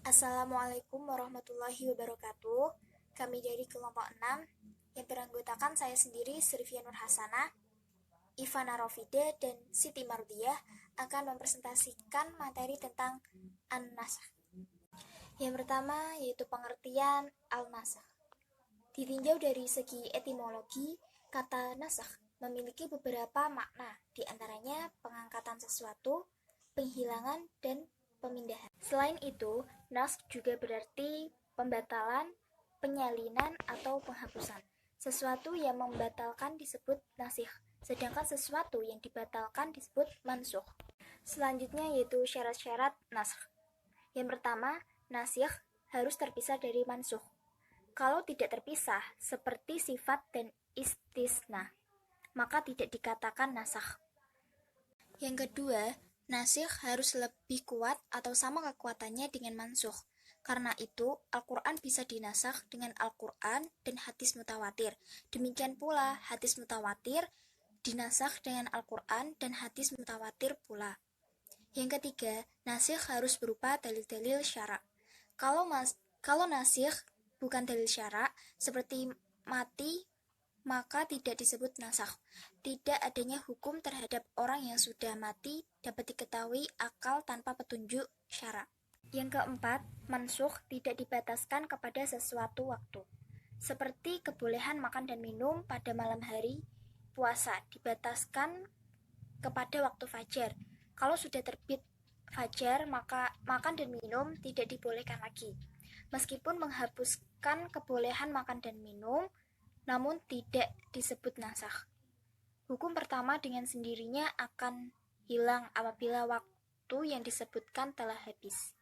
Assalamualaikum warahmatullahi wabarakatuh. Kami dari kelompok 6 yang beranggotakan saya sendiri, Srivia Nur Hasanah, Ivana Rofide, dan Siti Mardiah akan mempresentasikan materi tentang an-nasakh. Yang pertama yaitu pengertian al-nasakh. Ditinjau dari segi etimologi, kata nasakh memiliki beberapa makna, diantaranya pengangkatan sesuatu, penghilangan, dan pemindahan. Selain itu, nasakh juga berarti pembatalan, penyalinan, atau penghapusan. Sesuatu yang membatalkan disebut nasikh, sedangkan sesuatu yang dibatalkan disebut mansukh. Selanjutnya yaitu syarat-syarat nasakh. Yang pertama, nasikh harus terpisah dari mansukh. Kalau tidak terpisah, seperti sifat dan istisna, maka tidak dikatakan nasakh. Yang kedua, nasikh harus lebih kuat atau sama kekuatannya dengan mansukh. Karena itu, Al-Quran bisa dinasakh dengan Al-Quran dan hadis mutawatir. Demikian pula, hadis mutawatir dinasakh dengan Al-Quran dan hadis mutawatir pula. Yang ketiga, nasikh harus berupa dalil-dalil syara'. Kalau nasikh bukan dalil syara', seperti mati, maka tidak disebut nasakh. Tidak adanya hukum terhadap orang yang sudah mati dapat diketahui akal tanpa petunjuk syara'. Yang keempat, mansukh tidak dibataskan kepada sesuatu waktu. Seperti kebolehan makan dan minum pada malam hari puasa dibataskan kepada waktu fajar. Kalau sudah terbit fajar, maka makan dan minum tidak dibolehkan lagi. Meskipun menghapuskan kebolehan makan dan minum, namun tidak disebut nasakh. Hukum pertama dengan sendirinya akan hilang apabila waktu yang disebutkan telah habis.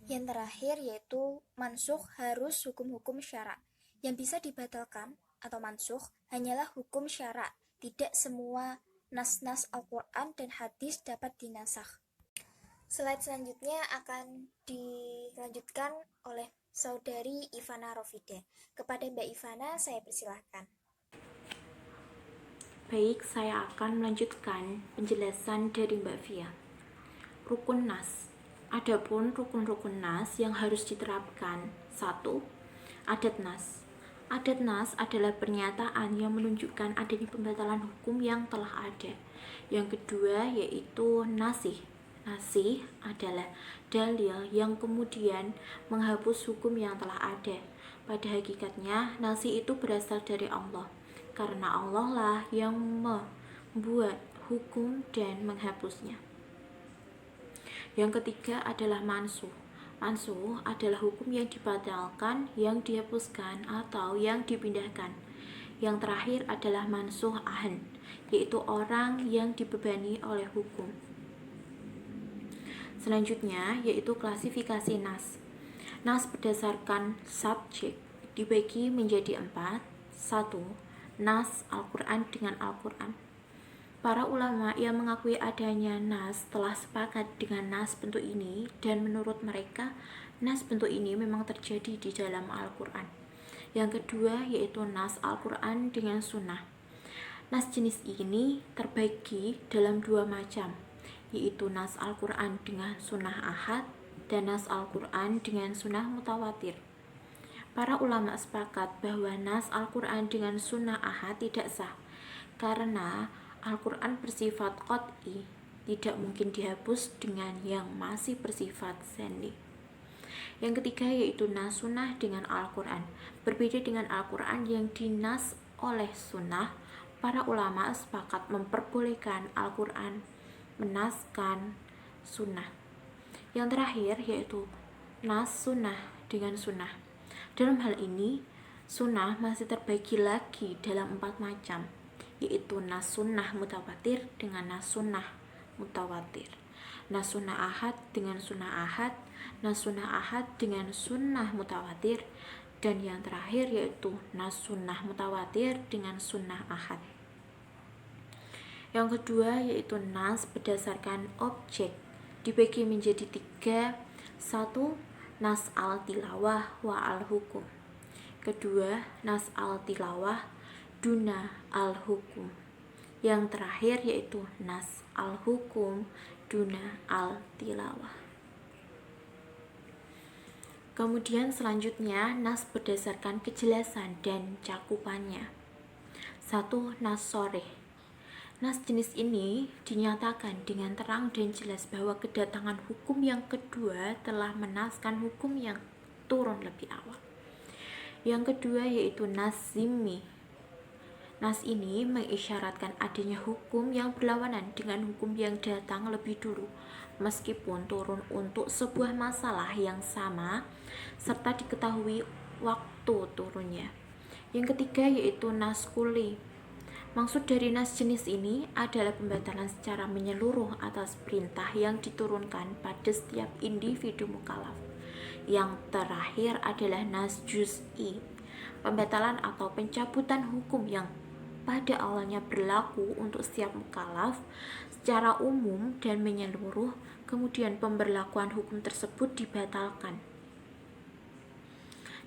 Yang terakhir yaitu mansukh harus hukum-hukum syara'. Yang bisa dibatalkan atau mansukh hanyalah hukum syara'. Tidak semua nas-nas Al-Quran dan hadis dapat dinasakh. Slide selanjutnya akan dilanjutkan oleh Saudari Ivana Rofide. Kepada Mbak Ivana, saya persilahkan. Baik, saya akan melanjutkan penjelasan dari Mbak Via. Rukun nas. Adapun rukun-rukun nas yang harus diterapkan. 1. Adat nas. Adat nas adalah pernyataan yang menunjukkan adanya pembatalan hukum yang telah ada. Yang kedua yaitu nasih. Nasih adalah dalil yang kemudian menghapus hukum yang telah ada. Pada hakikatnya, nasih itu berasal dari Allah, karena Allah lah yang membuat hukum dan menghapusnya. Yang ketiga adalah mansuh. Mansuh adalah hukum yang dibatalkan, yang dihapuskan, atau yang dipindahkan. Yang terakhir adalah mansuh ahan, yaitu orang yang dibebani oleh hukum. Selanjutnya yaitu klasifikasi nas. Nas berdasarkan subjek dibagi menjadi 4. 1. Nas Al-Quran dengan Al-Quran. Para ulama yang mengakui adanya nas telah sepakat dengan nas bentuk ini, dan menurut mereka nas bentuk ini memang terjadi di dalam Al-Quran. Yang kedua yaitu nas Al-Quran dengan sunnah. Nas jenis ini terbagi dalam 2 macam, yaitu nas Al-Quran dengan sunnah ahad dan nas Al-Quran dengan sunnah mutawatir. Para ulama sepakat bahwa nas Al-Quran dengan sunnah ahad tidak sah, karena Al-Quran bersifat qat'i, tidak mungkin dihapus dengan yang masih bersifat zanni. Yang ketiga yaitu nas sunnah dengan Al-Quran. Berbeda dengan Al-Quran yang dinas oleh sunnah, para ulama sepakat memperbolehkan Al-Quran menaskan sunnah. Yang terakhir yaitu nas sunnah dengan sunnah. Dalam hal ini, sunnah masih terbagi lagi dalam 4 macam, yaitu nas sunnah mutawatir dengan nas sunnah mutawatir, nas sunnah ahad dengan sunnah ahad, nas sunnah ahad dengan sunnah mutawatir, dan yang terakhir yaitu nas sunnah mutawatir dengan sunnah ahad. Yang kedua yaitu nas berdasarkan objek, dibagi menjadi 3. 1. Nas al-tilawah wa al-hukum. Kedua, nas al-tilawah duna al-hukum. Yang terakhir yaitu nas al-hukum duna al-tilawah. Kemudian selanjutnya nas berdasarkan kejelasan dan cakupannya. 1. Nas sharih. Nas jenis ini dinyatakan dengan terang dan jelas bahwa kedatangan hukum yang kedua telah menaskan hukum yang turun lebih awal. Yang kedua yaitu nas zimmi. Nas ini mengisyaratkan adanya hukum yang berlawanan dengan hukum yang datang lebih dulu, meskipun turun untuk sebuah masalah yang sama serta diketahui waktu turunnya. Yang ketiga yaitu nas kulli. Maksud dari nas jenis ini adalah pembatalan secara menyeluruh atas perintah yang diturunkan pada setiap individu mukallaf. Yang terakhir adalah nas juz'i, pembatalan atau pencabutan hukum yang pada awalnya berlaku untuk setiap mukallaf secara umum dan menyeluruh, kemudian pemberlakuan hukum tersebut dibatalkan.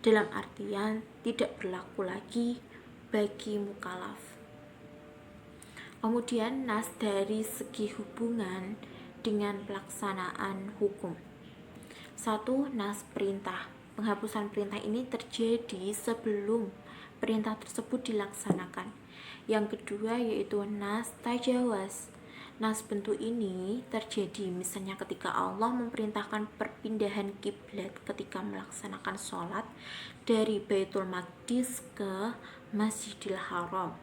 Dalam artian tidak berlaku lagi bagi mukallaf. Kemudian nas dari segi hubungan dengan pelaksanaan hukum. 1. Nas perintah. Penghapusan perintah ini terjadi sebelum perintah tersebut dilaksanakan. Yang kedua yaitu nas tajawaz. Nas bentuk ini terjadi misalnya ketika Allah memerintahkan perpindahan kiblat ketika melaksanakan sholat dari Baitul Maqdis ke Masjidil Haram.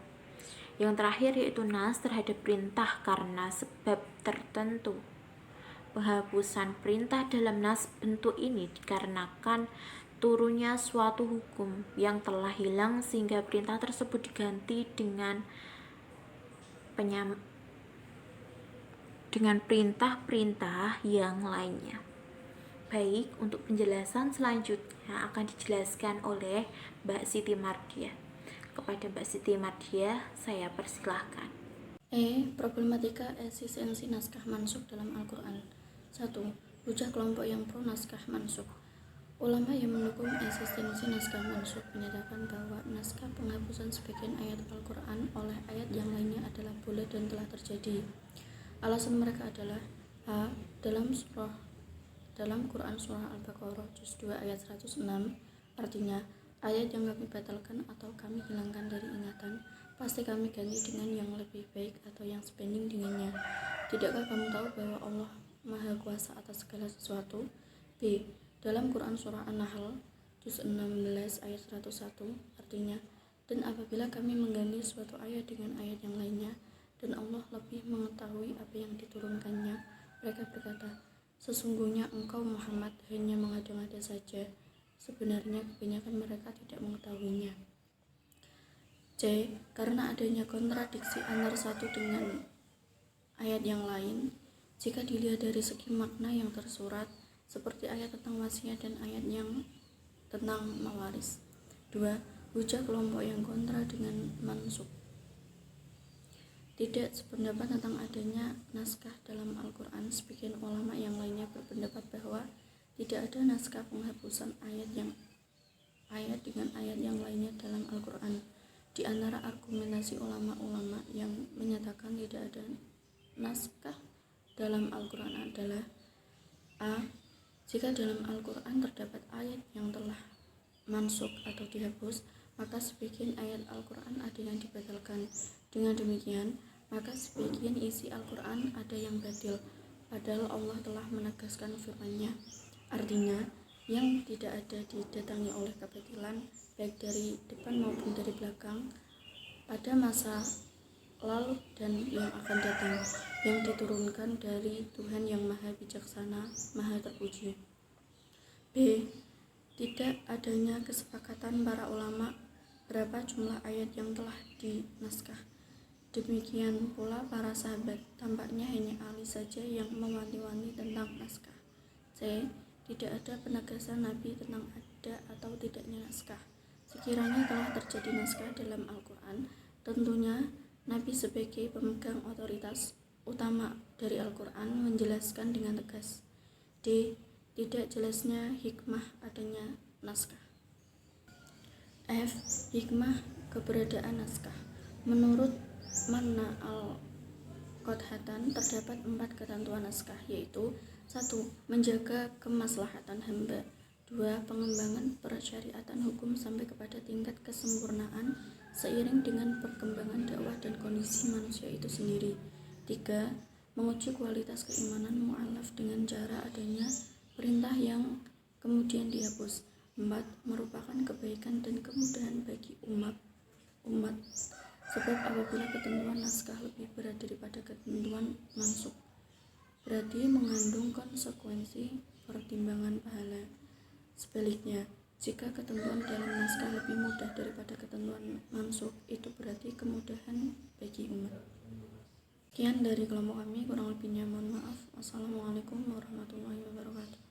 Yang terakhir yaitu nas terhadap perintah karena sebab tertentu. Penghapusan perintah dalam nas bentuk ini dikarenakan turunnya suatu hukum yang telah hilang sehingga perintah tersebut diganti dengan perintah-perintah yang lainnya. Baik, untuk penjelasan selanjutnya akan dijelaskan oleh Mbak Siti Mardiah. Kepada Mbak Siti Mardiah, saya persilahkan. Problematika eksistensi naskah mansukh dalam Al-Quran. 1. Hujah kelompok yang pro naskah mansukh. Ulama yang mendukung eksistensi naskah mansukh menyatakan bahwa naskah penghapusan sebagian ayat Al-Quran oleh ayat yang lainnya adalah boleh dan telah terjadi. Alasan mereka adalah a. Dalam Quran Surah Al-Baqarah Juz 2 ayat 106, artinya ayat yang kami batalkan atau kami hilangkan dari ingatan pasti kami ganti dengan yang lebih baik atau yang sebanding dengannya. Tidakkah kamu tahu bahwa Allah Maha Kuasa atas segala sesuatu? B. Dalam Quran Surah An-Nahl Juz 16 ayat 101, artinya, dan apabila kami mengganti suatu ayat dengan ayat yang lainnya dan Allah lebih mengetahui apa yang diturunkannya, mereka berkata, sesungguhnya engkau Muhammad hanya mengada-ngada saja, sebenarnya kebanyakan mereka tidak mengetahuinya. C. Karena adanya kontradiksi antara satu dengan ayat yang lain, jika dilihat dari segi makna yang tersurat, seperti ayat tentang wasiat dan ayat yang tentang mawaris. 2. Hujah kelompok yang kontra dengan mansukh. Tidak sependapat tentang adanya naskah dalam Al-Quran. Sebagian ulama yang lainnya berpendapat bahwa tidak ada naskah penghapusan ayat dengan ayat yang lainnya dalam Al-Quran. Di antara argumentasi ulama-ulama yang menyatakan tidak ada naskah dalam Al-Quran adalah a. Jika dalam Al-Quran terdapat ayat yang telah mansukh atau dihapus, maka sebagian ayat Al-Quran ada yang dibatalkan. Dengan demikian, maka sebagian isi Al-Quran ada yang batil, padahal Allah telah menegaskan firman-Nya. Artinya, yang tidak ada didatangi oleh kebatilan, baik dari depan maupun dari belakang, pada masa lalu dan yang akan datang, yang diturunkan dari Tuhan yang Maha Bijaksana, Maha Terpuji. B. Tidak adanya kesepakatan para ulama berapa jumlah ayat yang telah dinaskah. Demikian pula para sahabat, tampaknya hanya Ali saja yang mewanti-wanti tentang naskah. C. Tidak ada penegasan Nabi tentang ada atau tidaknya naskah. Sekiranya telah terjadi naskah dalam Al-Quran, tentunya Nabi sebagai pemegang otoritas utama dari Al-Quran menjelaskan dengan tegas. D. Tidak jelasnya hikmah adanya naskah. F. Hikmah keberadaan naskah. Menurut Manna al-Qodhatan terdapat 4 ketentuan naskah, yaitu 1. Menjaga kemaslahatan hamba. 2. 2. Pengembangan persyariatan hukum sampai kepada tingkat kesempurnaan seiring dengan perkembangan dakwah dan kondisi manusia itu sendiri. 3. Menguji kualitas keimanan mu'alaf dengan cara adanya perintah yang kemudian dihapus. 4. Merupakan kebaikan dan kemudahan bagi umat. Sebab apabila ketentuan naskah lebih berat daripada ketentuan mansukh, berarti mengandung konsekuensi pertimbangan pahala. Sebaliknya, jika ketentuan dalam naskah lebih mudah daripada ketentuan mansukh, itu berarti kemudahan bagi umat. Sekian dari kelompok kami, kurang lebihnya mohon maaf. Wassalamualaikum warahmatullahi wabarakatuh.